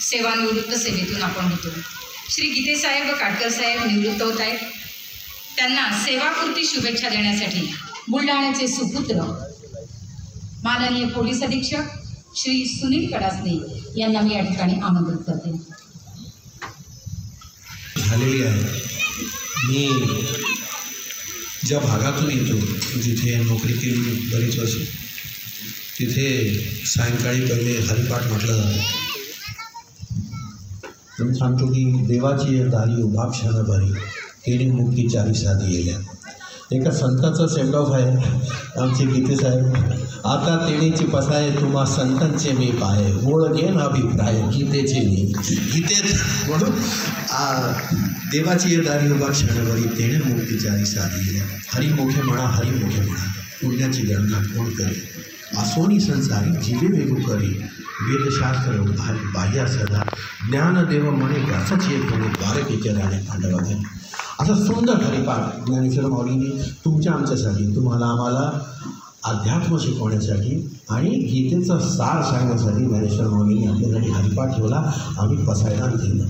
सेवानिवृत्त सेवेतून आपण होतो. श्री गीतेसाहेब काटकर साहेब निवृत्त होत आहेत. त्यांना सेवापूर्ती शुभेच्छा देण्यासाठी बुलढाण्याचे सुपुत्र माननीय पोलीस अधीक्षक श्री सुनील कडासने यांना मी या ठिकाणी आमंत्रित करते. झालेली आहे. मी ज्या भागातून येतो जिथे नोकरी केली बरीच वर्ष, तिथे सायंकाळी पहिले हरिपाठ म्हटलं जातं. मी सांगतो की देवाची दारी उभा क्षण भरी केली मुक्ती चारी साधी येल्या. एका संताचा सेंड ऑफ आहे आमचे गीतेसाहेब. आता तेणीची पसाय तुम्हा संतांचे मी पाय ओळ घेन अभिप्राय गीतेचे मी गीतेत म्हणून देवाची दारी उभा क्षणभरी तेणे मुक्ती चारी साधी येल्या. हरिमुखे म्हणा हरिमुखे म्हणा पुण्याची गणना कोण करे. आसोनी संसारी जीवे वेगू करी वेदशास्त्र बाह्या सदा ज्ञानदेव म्हणे व्यासच एक म्हणे द्वारकेच्या राणे पांडवाने. असा सुंदर हरिपाठ ज्ञानेश्वर माऊलींनी तुमच्या आमच्यासाठी तुम्हाला आम्हाला अध्यात्म शिकवण्यासाठी आणि गीतेचा सार सांगण्यासाठी ज्ञानेश्वर माऊलींनी आपल्यासाठी हरिपाठ ठेवला. आम्ही पसायदान दिलं.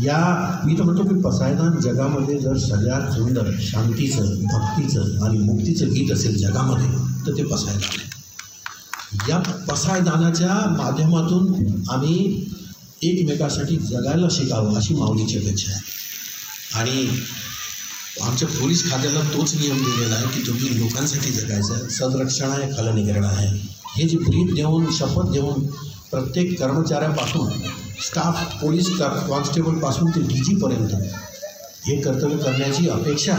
या मी तर म्हणतो की पसायदान जगामध्ये जर सगळ्यात सुंदर शांतीचं भक्तीचं आणि मुक्तीचं गीत असेल जगामध्ये तर ते पसायदान आहे. या पसायदानाच्या माध्यमातून आम्ही एकमेकासाठी जगायला शिकावं अशी माऊलीची अपेक्षा आहे. आणि आमच्या पोलीस खात्याला तोच नियम दिलेला आहे की तुम्ही लोकांसाठी जगायचं आहे. सदरक्षण आहे खलनिग्रहण आहे. हे जी ब्रीफ देऊन शपथ देऊन प्रत्येक कर्मचाऱ्यापासून स्टाफ पोलीस कॉन्स्टेबलपासून ते DG-पर्यंत हे कर्तव्य करण्याची अपेक्षा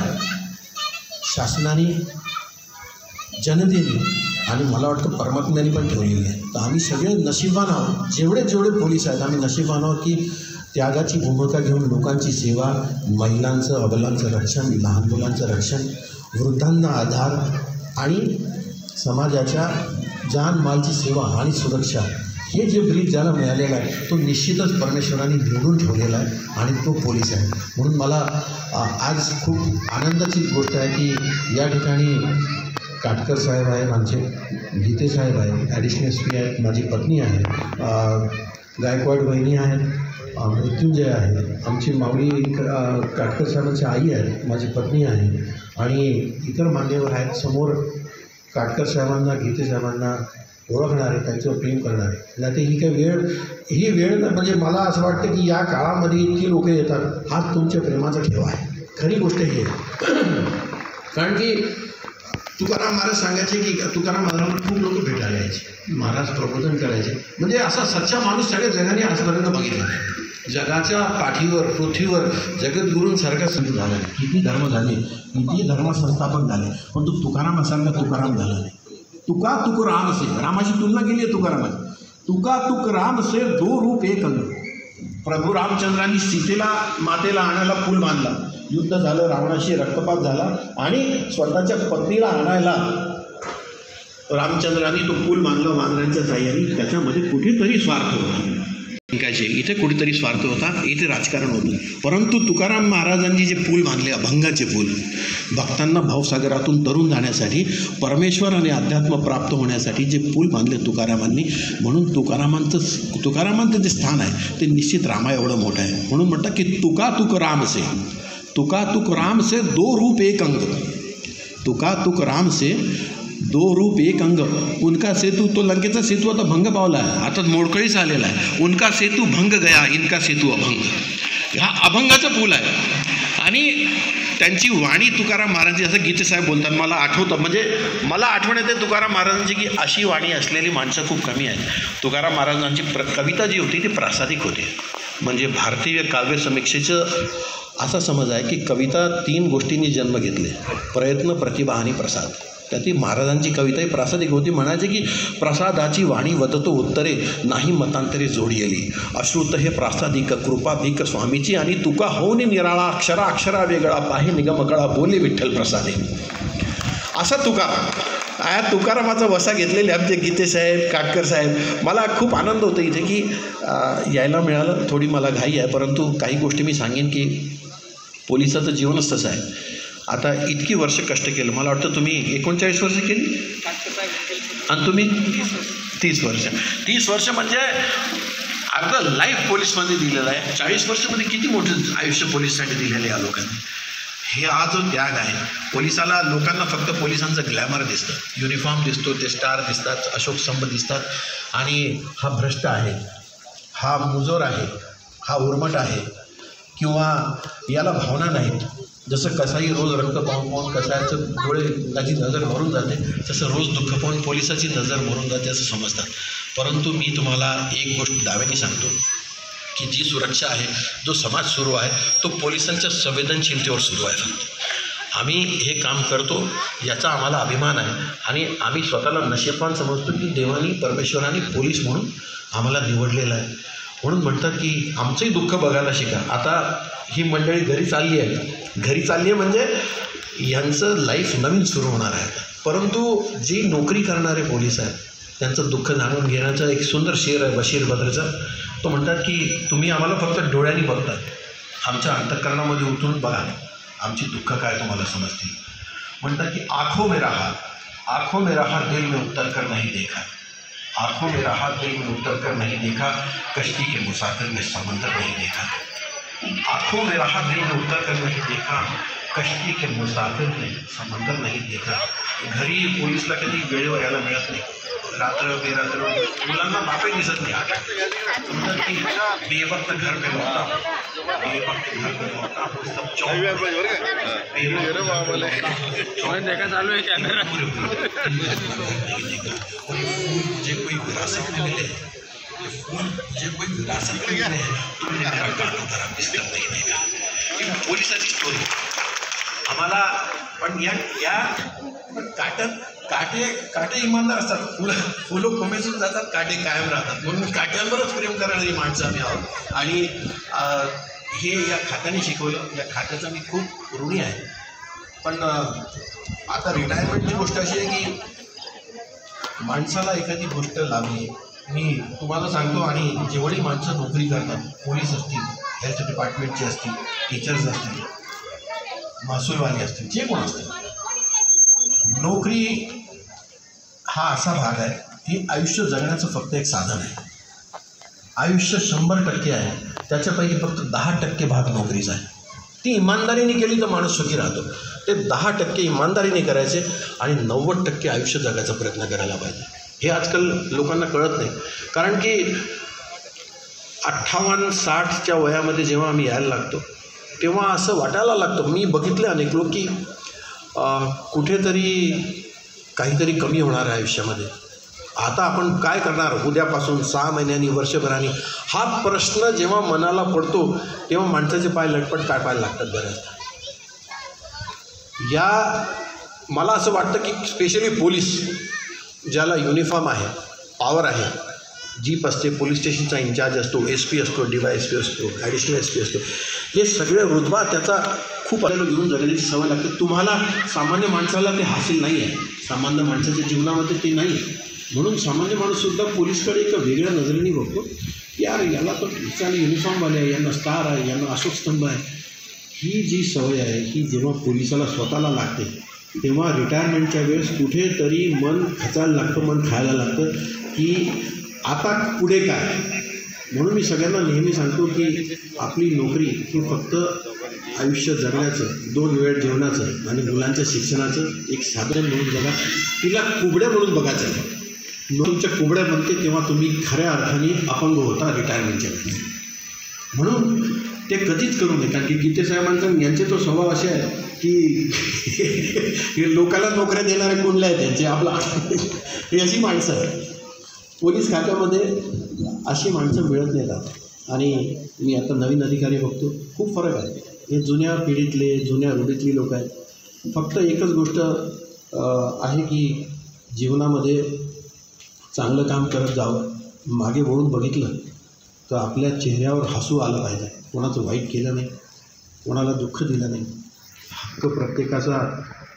शासनाने जनतेने आणि मला वाटतं परमात्म्याने पण ठेवलेली आहे. तर आम्ही सगळे नशीबवान आहोत. जेवढे पोलीस आहेत आम्ही नशीबवान आहोत की त्यागाची भूमिका घेऊन लोकांची सेवा, महिलांचं अबलांचं रक्षण, लहान मुलांचं रक्षण, वृद्धांना आधार आणि समाजाच्या जानमालची सेवा आणि सुरक्षा हे जे ब्रीफ ज्याला मिळालेला आहे तो निश्चितच परमेश्वराने निवडून ठेवलेला आहे आणि तो पोलीस आहे. म्हणून मला आज खूप आनंदाची गोष्ट आहे की या ठिकाणी काटकर साहेब आहेत, आमचे गीते साहेब आहेत, ॲडिशनल SP आहेत, माझी पत्नी आहे, गायकवाड वहिनी आहेत, मृत्युंजय आहे, आमची माऊली काटकर साहेबांची आई आहे, माझी पत्नी आहे आणि इतर मान्यवर आहेत. समोर काटकर साहेबांना गीते साहेबांना ओळखणारे, त्यांच्यावर प्रेम करणारे. नाही तर ही वेळ म्हणजे मला असं वाटतं की या काळामध्ये इतकी लोक येतात हा तुमच्या प्रेमाचा ठेवा आहे. खरी गोष्ट ही आहे. कारण की तुकाराम महाराज सांगायचे की तुकाराम महाराजांना खूप लोक भेटायला यायचे, महाराज प्रबोधन करायचे. म्हणजे असा सच्चा माणूस सगळ्या जगाने आजपर्यंत बघितला आहे. जगाच्या पाठीवर पृथ्वीवर जगद्गुरूंसारखा संत झाला. किती धर्म झाले, किती धर्मसंस्थापक झाले, पण तो तुकारामासारखा तुकाराम झाला नाही. तुका तुक राम से, रामाची तुलना केली आहे तुकारामाची. तुका तुक राम से दो रूप एक अंग. प्रभू रामचंद्रांनी सीतेला मातेला आणायला पूल बांधला. युद्ध झालं, रावणाशी रक्तपात झाला आणि स्वतःच्या पत्नीला आणायला रामचंद्रांनी तो पूल बांधला वानरांच्या साह्याने. त्याच्यामध्ये कुठेतरी स्वार्थ होता. इथे कुठेतरी स्वार्थ होता, इथे राजकारण होतं. परंतु तुकाराम महाराजांनी जे पूल बांधले, अभंगाचे पूल, भक्तांना भावसागरातून तरुण जाण्यासाठी, परमेश्वर आणि अध्यात्म प्राप्त होण्यासाठी जे पूल बांधले तुकारामांनी, म्हणून तुकारामांचं जे स्थान आहे ते निश्चित रामा एवढं मोठं आहे. म्हणून म्हणतात की तुका तुक राम से दो रूप एक अंग. तुका तुक राम से दो रूप एक अंग. उनका सेतू, तो लंकेचा सेतू आता भंग पावला आहे, आता मोडकळीस आलेला आहे. उनका सेतू भंग गया, इनका सेतू अभंग. हा अभंगाचं पूल आहे. आणि त्यांची वाणी तुकाराम महाराजांची, असं गीते साहेब बोलतात, मला आठवतं, म्हणजे मला आठवण येते तुकाराम महाराजांची की अशी वाणी असलेली माणसं खूप कमी आहेत. तुकाराम महाराजांची कविता जी होती ती प्रासादिक होती. म्हणजे भारतीय काव्य समीक्षेचं असा समज आहे की कविता 3 गोष्टींनी जन्म घेतले: प्रयत्न, प्रतिभा आणि प्रसाद. त्याती महाराजांची कविता ही प्रासादिक होती. म्हणायचे की प्रसादाची वाणी वदतो उत्तरे, नाही मतांतरे जोडी येली. अश्रुत हे प्रासादिक, कृपा भीक स्वामीची, आणि तुका होऊन निराळा, अक्षरा अक्षरा वेगळा, पाहे निगमकळा, बोले विठ्ठल प्रसादे. असा तुकारामाचा वसा घेतलेले आमचे गीते साहेब, काटकर साहेब. मला खूप आनंद होतो इथे की यायला मिळालं. थोडी मला घाई आहे, परंतु काही गोष्टी मी सांगेन की पोलिसाचं जीवनच तसं आहे. आता इतकी वर्ष कष्ट केलं, मला वाटतं तुम्ही 39 वर्ष केली आणि तुम्ही 30 वर्ष. 30 वर्ष म्हणजे अर्धा लाईफ पोलीसमध्ये दिलेला आहे. 40 वर्षामध्ये किती मोठं आयुष्य पोलीससाठी दिलेलं आहे या लोकांनी. हे हा जो त्याग आहे पोलिसाला, लोकांना फक्त पोलिसांचं ग्लॅमर दिसतं, युनिफॉर्म दिसतो, ते स्टार दिसतात, अशोक स्तंभ दिसतात, आणि हा भ्रष्ट आहे, हा मुजोर आहे, हा उर्मट आहे, किंवा याला भावना नाहीत. जसं कसाई रोज रक्त पाहून पाहून कसायचं डोळ्याची नजर भरून जाते, तसं रोज दुःख पाहून पोलिसाची नजर भरून जाते असं समजतात. परंतु मी तुम्हाला एक गोष्ट दाव्याने सांगतो की जी सुरक्षा आहे, जो समाज सुरू आहे, तो पोलिसांच्या संवेदनशीलतेवर सुरू आहे. आम्ही हे काम करतो याचा आम्हाला अभिमान आहे, आणि आम्ही स्वतःला नशीबवान समजतो की देवानी परमेश्वराने पोलीस म्हणून आम्हाला निवडलेलं आहे. म्हणून म्हणतात की आमचंही दुःख बघायला शिका. आता ही मंडळी घरी चालली आहे म्हणजे यांचं लाईफ नवीन सुरू होणार आहे. परंतु जी नोकरी करणारे पोलीस आहेत त्यांचं दुःख जाणून घेण्याचा एक सुंदर शेर आहे बशीर बद्रचा. तो म्हणतात की तुम्ही आम्हाला फक्त डोळ्यांनी बघतात, आमच्या अंतःकरणामध्ये उतरून बघा, आमची दुःख काय तुम्हाला समजतील. म्हणतात की आँखों में रहा दिल में उतर कर नहीं देखा, आँखों में रहा दिल में उतर कर नहीं देखा, कश्ती के मुसाफिर ने समंदर नहीं देखा. आँखों में रहा दिल में उतर कर नहीं देखा, कश्ती के मुसाफिर ने समंदर नहीं देखा. घरी पोलीसला कधी वेळेवर यायला मिळत नाही, रात्र बेरात्र मुलांना बापही दिसत नाही. म्हणतात की बेवक्त घर पे लौटा, बेवक्त घर पे लौटा, सब चौक देखा चालू है कैमरा. मुझे कोई विरासत में मिले, मुझे कोई विरासत में मिले, तुमने मेरा काटा जरा बिस्तर नहीं देखा. ही पोलिसाची स्टोरी आम्हाला. पण या काटे इमानदार असतात, फुलं कोमेजून जातात, काटे कायम राहतात. म्हणून काट्यांवरच प्रेम करणारी माणसं आम्ही आहोत. आणि हे या खात्याने शिकवलं, या खात्याचा मी खूप ऋणी आहे. पण आता रिटायरमेंटची गोष्ट अशी आहे की माणसाला एखादी गोष्ट लागली, मी तुम्हाला सांगतो, आणि जेवढी माणसं नोकरी करतात, पोलीस असतील, हेल्थ डिपार्टमेंटचे असतील, टीचर्स असतील, महसूलवाले असतील, जे कोण असतील, नोकरी हा असा भाग आहे की आयुष्य जगण्याचं फक्त एक साधन आहे. आयुष्य 100% आहे, त्याच्यापैकी फक्त 10% भाग नोकरीचा आहे. ती इमानदारीने केली तर माणूस सुखी राहतो. ते 10% इमानदारीने करायचे आणि 90% आयुष्य जगायचा प्रयत्न करायला पाहिजे. हे आजकाल लोकांना कळत नाही. कारण की 58-60च्या वयामध्ये जेव्हा आम्ही यायला लागतो तेव्हा असं वाटायला लागतं, मी बघितले अनेक लोक की कुठेतरी काहीतरी कमी होणार आहे आयुष्यामध्ये. आता आपण काय करणार उद्यापासून, 6 महिन्यांनी, वर्षभराने, हा प्रश्न जेव्हा मनाला पडतो तेव्हा माणसाचे पाय लटपट कापायला लागतात बऱ्याचदा. मला असं वाटतं की स्पेशली पोलीस, ज्याला युनिफॉर्म आहे, पॉवर आहे, जीप असते, पोलीस स्टेशनचा इन्चार्ज असतो, SP असतो, DYSP असतो, ॲडिशनल SP असतो, हे सगळे रुतबा त्याचा खूप आपल्याला घेऊन जगण्याची सवय लागते. तुम्हाला सामान्य माणसाला ते हासिल नाही आहे, सामान्य माणसाच्या जीवनामध्ये ते नाही. म्हणून सामान्य माणूससुद्धा पोलीसकडे एका वेगळ्या नजरेने बघतो. यार याला तर चाल युनिफॉर्मवाले आहे, यांना स्टार आहे, यांना अशोक स्तंभ आहे. ही जी सवय आहे ही जेव्हा पोलिसाला स्वतःला लागते तेव्हा रिटायरमेंटच्या वेळेस कुठेतरी मन खचायला लागतं, मन खायला लागतं की आता पुढे काय. म्हणून मी सगळ्यांना नेहमी सांगतो की आपली नोकरी ही फक्त आयुष्य जगण्याचं, 2 वेळ जेवणाचं आणि मुलांच्या शिक्षणाचं एक साधन म्हणून बघा. तिला कुबड्या म्हणून बघायचं आहे. तुमच्या कुबड्या बनते तेव्हा तुम्ही खऱ्या अर्थाने अपंग होता रिटायरमेंटच्या वेळेस. म्हणून ते कधीच करू नये. कारण की गीते साहेबांचं यांचे तो स्वभाव असे आहे की हे लोकांना नोकऱ्या देणारे कोणले आहेत त्यांचे, आपला ही अशी माणसं आहे. पोलीस खात्यामध्ये अशी माणसं मिळत नाहीत. आणि मी आता नवीन अधिकारी बघतो, खूप फरक आहे. हे जुन्या पिढीतले, जुन्या रूढीतली लोक आहेत. फक्त एकच गोष्ट आहे की जीवनामध्ये चांगलं काम करत जावं, मागे वळून बघितलं तर आपल्या चेहऱ्यावर हसू आलं पाहिजे. कोणाचं वाईट केलं नाही, कोणाला दुःख दिलं नाही, हक्क प्रत्येकाचा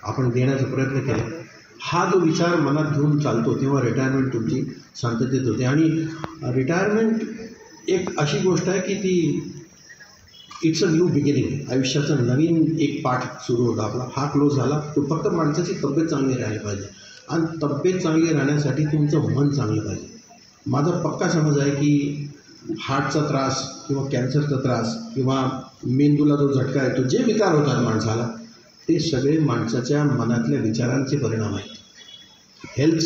आपण देण्याचा प्रयत्न केला. हा जो विचार मनात घेऊन चालतो तेव्हा रिटायरमेंट तुमची शांततेत होते. आणि रिटायरमेंट एक अशी गोष्ट आहे की ती इट्स अ न्यू बिगिनिंग. आयुष्याचा नवीन एक पाठ सुरू होता आपला. हा क्लोज झाला. तो फक्त माणसाची तब्येत चांगली राहिली पाहिजे. आणि तब्येत चांगली राहण्यासाठी तुमचं मन चांगलं पाहिजे. माझा पक्का समज आहे की हार्टचा त्रास किंवा कॅन्सरचा त्रास किंवा मेंदूला जो झटका येतो, जे विकार होतात माणसाला, ते सगळे माणसाच्या मनातल्या विचारांचे परिणाम आहेत. Health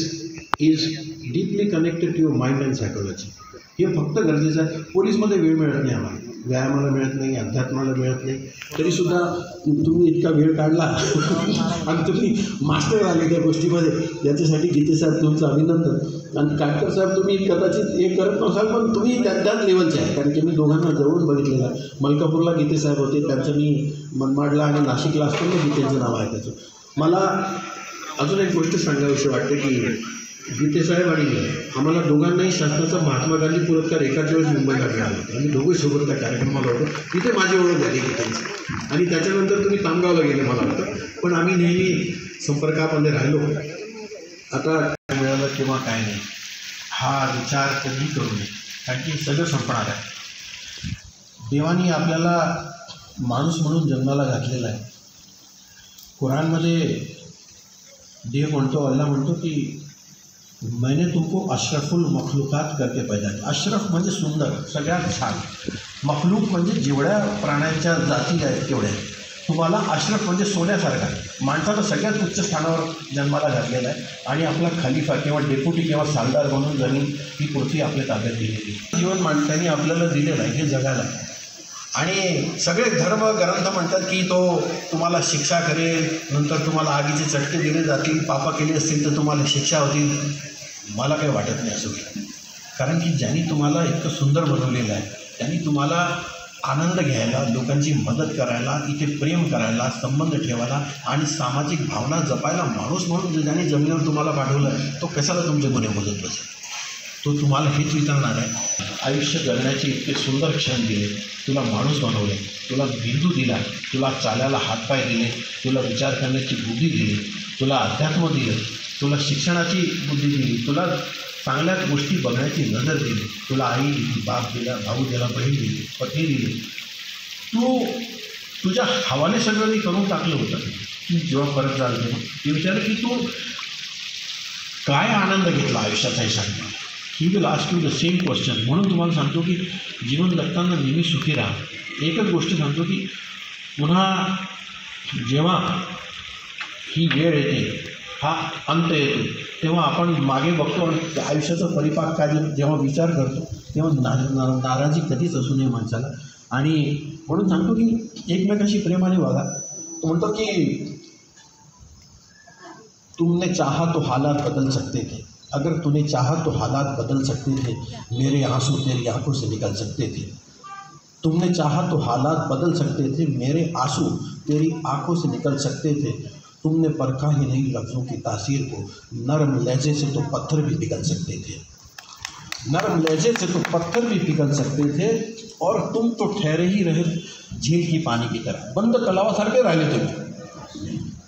is deeply connected to your mind and psychology. हे फक्त गरजेचं आहे. पोलीसमध्ये वेळ मिळत नाही आम्हाला, व्यायामाला मिळत नाही, अध्यात्माला मिळत नाही, तरीसुद्धा तुम्ही इतका वेळ काढला आणि तुम्ही मास्टर आले त्या गोष्टीमध्ये, याच्यासाठी गीते साहेब तुमचं अभिनंदन. आणि काटकर साहेब, तुम्ही कदाचित हे करत नसाल, पण तुम्ही त्याच लेवलचे आहे, कारण की मी दोघांना जवळून बघितलेलं आहे. मलकापूरला गीते साहेब होते, त्यांचं मी मनमाडला आणि नाशिकला असताना गीतेचं नाव आहे त्याचं. मला अजून एक गोष्ट सांगावीशी वाटते की गीते साहेब आणि आम्हाला दोघांनाही शासनाचा महात्मा गांधी पुरस्कार एकाच वेळेस मुंबईला मिळाला होता. आम्ही दोघे सोबत त्या कार्यक्रमाला होतो. तिथे माझी ओळख झाली गीतेची. आणि त्याच्यानंतर तुम्ही तामगावला गेले मला वाटतं, पण आम्ही नेहमी संपर्कामध्ये राहिलो. आता मिळालं किंवा काय नाही हा विचार कधी करू नये, कारण की सगळं संपणार आहे. देवानी आपल्याला माणूस म्हणून जन्माला घातलेला आहे. कुराणमध्ये देव म्हणतो, अल्लाह म्हणतो की मैंने तुमको अशरफुल मखलूकात करके पैदा किया. अशरफ म्हणजे सुंदर, सगळ्यात छान. मखलूक म्हणजे जेवढ्या प्राण्यांच्या जाती आहेत तेवढ्या. तुम्हाला अशरफ म्हणजे सोन्यासारखा. माणसाला सगळ्यात उच्च स्थानावर जन्माला घातलेला आहे आणि आपला खलिफा किंवा डेप्युटी किंवा सालदार म्हणून जमीन ही पृथ्वी आपल्या ताब्यात दिलेली. जीवन माणसाने आपल्याला दिलेलं आहे हे जगायला. आणि सगळे धर्म ग्रंथ म्हणतात की तो तुम्हाला शिक्षा करेल, नंतर तुम्हाला आगीचे चटके दिले जातील, पापा केले असतील तर तुम्हाला शिक्षा होतील. मला काही वाटत नाही असं, कारण की ज्यांनी तुम्हाला इतकं सुंदर बनवलेलं आहे, त्यांनी तुम्हाला आनंद घ्यायला, लोकांची मदत करायला, इथे प्रेम करायला, संबंध ठेवायला आणि सामाजिक भावना जपायला माणूस म्हणून ज्यांनी जमिनीवर तुम्हाला पाठवलं, तो कशाला तुमचे गुन्हे मोजत बसेल? तो तुम्हाला हेच विचारणार आहे. आयुष्य जगण्याचे इतके सुंदर क्षण दिले, तुला माणूस बनवले, तुला बिंदू दिला, तुला चालायला हातपाय दिले, तुला विचार करण्याची बुद्धी दिली, तुला अध्यात्म दिलं, तुला शिक्षणाची बुद्धी दिली, तुला चांगल्या गोष्टी बघण्याची नजर दिली, तुला आई दिली, बाप दिला, भाऊ दिला, बहीण दिली, पत्नी दिली. तू तुझ्या हवाले सगळं मी करून टाकलं होतं. तू जेव्हा परत जाल तेव्हा ते विचारलं की तू काय आनंद घेतला आयुष्याचा, हे सांग. He will ask you the same question. म्हणून तुम्हाला सांगतो की जीवन जगताना नेहमी सुखी राहा. एकच गोष्ट सांगतो की पुन्हा जेव्हा ही वेळ येते, हा अंत येतो, तेव्हा आपण मागे बघतो आणि आयुष्याचा परिपाक काय जेव्हा विचार करतो तेव्हा नाराजी कधीच असू नये माणसाला. आणि म्हणून सांगतो की एकमेकाशी प्रेमाने वागा. तो म्हणतो की तुमने चाहा तो हालात बदल सकते थे, अगर तूने चाहा तो हालात बदल सकते थे, मेरे आंसू तेरी आंखों से निकल सकते थे. तुमने चाहा तो हालात बदल सकते थे, मेरे आंसू तेरी आंखों से निकल सकते थे. तुमने परखा ही नहीं लफ्ज़ों की तासीर को, नरम लहजे से तो पत्थर भी पिघल सकते थे. नरम लहजे से तो पत्थर भी पिघल सकते थे और तुम तो ठहरे ही रहे झील की पाणी की तरह. बंद तलावासारखे राहिले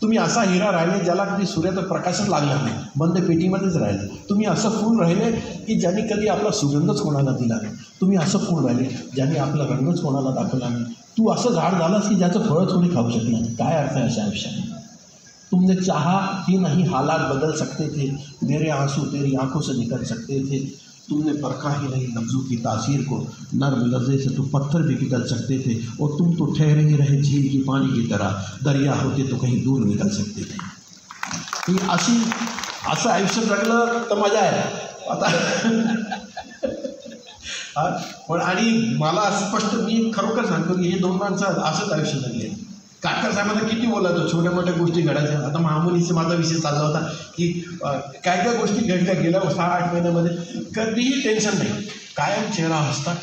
तुम्ही असा हिरा राहिले ज्याला कधी सूर्याचा प्रकाशच लागला नाही, बंद पेटीमध्येच राहिले. तुम्ही असं फूल राहिले की ज्यांनी कधी आपला सुगंधच कोणाला दिला नाही. तुम्ही असं फूल राहिले ज्यांनी आपला रंगच कोणाला दाखवला नाही. तू असं झाड झालास की ज्याचं फळच कोणी खाऊ शकलं नाही. काय अर्थ आहे अशा आयुष्याने? तुमने चाहा ही नहीं हालात बदल सकते थे, मेरे आंसू तेरी आंखों से निकल सकते थे. तुमने परखा ही नहीं लफ्ज़ों की तासीर को, नर्म लफ्ज़े से तो पत्थर भी पिघल सकते थे. और तुम तो ठहरे ही रहे झील की पानी की तरह, दरिया होते तो कहीं दूर निकल सकते थे. ही असं आयुष्य जगलं तर मजा आहे आता. पण आणि मला स्पष्ट मी खरोखर सांगतो की हे दोन माणसं असंच आयुष्य जगले. काटकर साहेबांना किती बोलायचं, छोट्या मोठ्या गोष्टी घडायच्या. आता महामुलीचा माझा विषय चालला होता की काय काय गोष्टी घडल्या गेल्या 6-8 महिन्यामध्ये. कधीही टेन्शन नाही, कायम चेहरा हसता,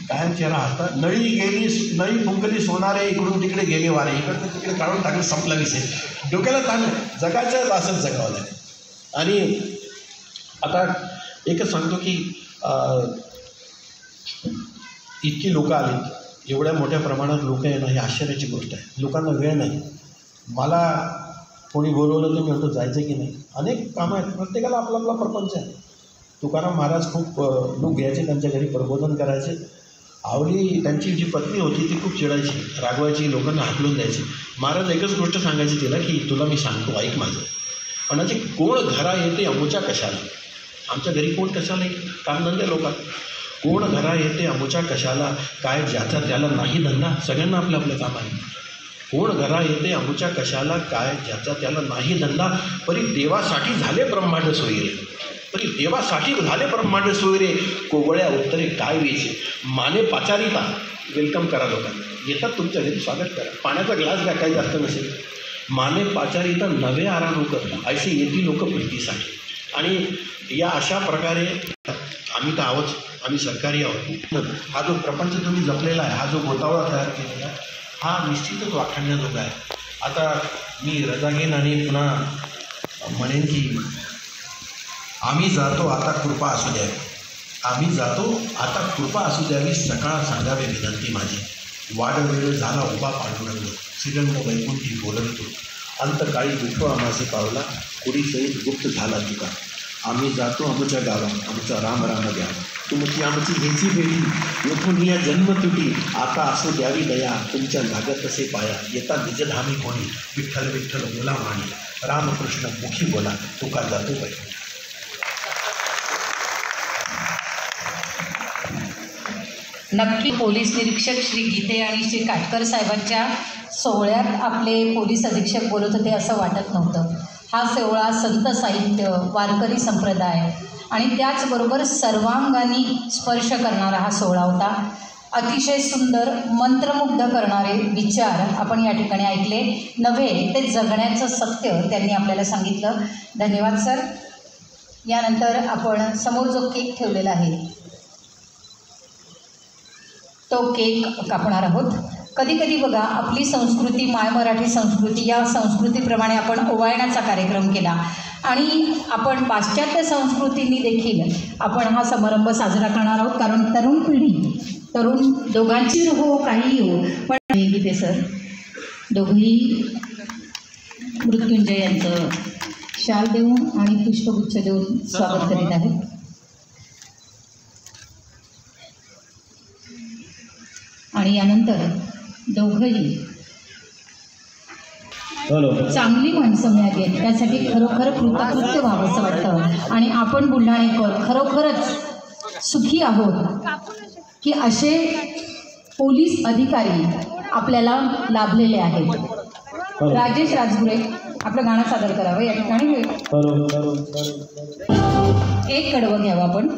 कायम चेहरा हसता. नळी फुंकली सोनारे, इकडून तिकडे गेले वारे, इकडनं तिकडे काढून टाकले, संपला विषय. डोक्याला ताण जगायचं असंच जगावं लागेल. आणि आता एकच सांगतो की इतकी लोकं आली, एवढ्या मोठ्या प्रमाणात लोक येणं ही आश्चर्याची गोष्ट आहे. लोकांना वेळ नाही. मला कोणी बोलवलं तर मी म्हणतो जायचं की नाही. अनेक कामं आहेत, प्रत्येकाला आपला आपला प्रपंच आहे. तुकाराम महाराज खूप लोक यायचे, त्यांच्या घरी प्रबोधन करायचे. आवली त्यांची जी पत्नी होती ती खूप चिडायची, रागवायची, लोकांना हाकलून द्यायची. महाराज एकच गोष्ट सांगायची तिला की तुला मी सांगतो ऐक माझं, पण कोण घरा येते अमुच्या कशाला, आमच्या घरी कोण कशाला येईल, कामधंदे लोकात. कोण घरा येते अमुच्या कशाला, काय ज्याचा त्याला नाही धंदा. सगळ्यांना आपलं आपलं काम आहे. कोण घरा येते अमुच्या कशाला, काय ज्याचा त्याला नाही धंदा. परी देवासाठी झाले ब्रह्मांड सोयरे, परी देवासाठी झाले ब्रह्मांड सोयरे. कोवळ्या उत्तरे काय वेचे, माने पाचारिता. वेलकम करा लोकांना, येतात तुमच्या घरी स्वागत करा. पाण्याचा ग्लास घ्या, काही जास्त नसेल. माने पाचारिता नवे आराम कर, असे येतील लोक प्रीतीसाठी. आणि या अशा प्रकारे आम्ही तर आहोत, आम्ही सरकारी आहोत. हा जो प्रपंच तुम्ही जपलेला आहे, हा जो गोतावळा तयार केलेला आहे, हा निश्चितच वाखाणण्याजोगा आहे. आता मी रजा घेईन आणि पुन्हा म्हणेन की आम्ही जातो आता कृपा असू द्यावी, आम्ही जातो आता कृपा असू द्यावी. सकाळ सांगावे विनंती माझी, वाढ वेळ झाला उभा पांडुरंग. श्रीरंग वैकुंठी बोलवितो, अंतकाळी विठोळा माझे पावला. कुडी सहित गुप्त झाला तुका. आम्ही जातो आमच्या गावात, आमचा राम राम द्या. तुमची आमची ह्याची भेटी, येथून या जन्म तुटी. आता असो द्यावी दया, तुमच्या लागत तसे पाया. येता निजधामी कोणी, विठ्ठल विठ्ठल बोला माणी. रामकृष्ण मुखी बोला, तुका जातो पाहिजे. नक्की पोलीस निरीक्षक श्री गीते आणि श्री काटकर साहेबांच्या सोहळ्यात आपले पोलीस अधीक्षक बोलत होते असं वाटत नव्हतं. हा सोहळा संत साहित्य, वारकरी संप्रदाय आणि त्याचबरोबर सर्वांगानी स्पर्श करणारा हा सोहळा होता. अतिशय सुंदर, मंत्रमुग्ध करणारे विचार आपण या ठिकाणी ऐकले. नव्हे ते जगण्याचं सत्य त्यांनी आपल्याला सांगितलं. धन्यवाद सर. यानंतर आपण समोर जो केक ठेवलेला आहे तो केक कापणार आहोत. कधी कधी बघा, आपली संस्कृती, माय मराठी संस्कृती, या संस्कृतीप्रमाणे आपण ओवाळण्याचा कार्यक्रम केला आणि आपण पाश्चात्य संस्कृतींनी देखील आपण हा समारंभ साजरा करणार आहोत. कारण तरुण पिढी, तरुण दोघांची हो काहीही हो, पण गीते सर दोघंही मृत्युंजय यांचं शाल देऊन आणि पुष्पगुच्छ देऊन स्वागत करीत आहेत. आणि यानंतर दोघंही चांगली माणसं मिळाली आहेत, त्यासाठी खरोखर कृतकृत्य व्हावंसं वाटतं. आणि आपण बुलढाणेकर खरोखरच सुखी आहोत की असे पोलीस अधिकारी आपल्याला लाभलेले आहेत. राजेश राजगुरे आपलं गाणं सादर करावं या ठिकाणी. एक कडवं घ्यावं आपण.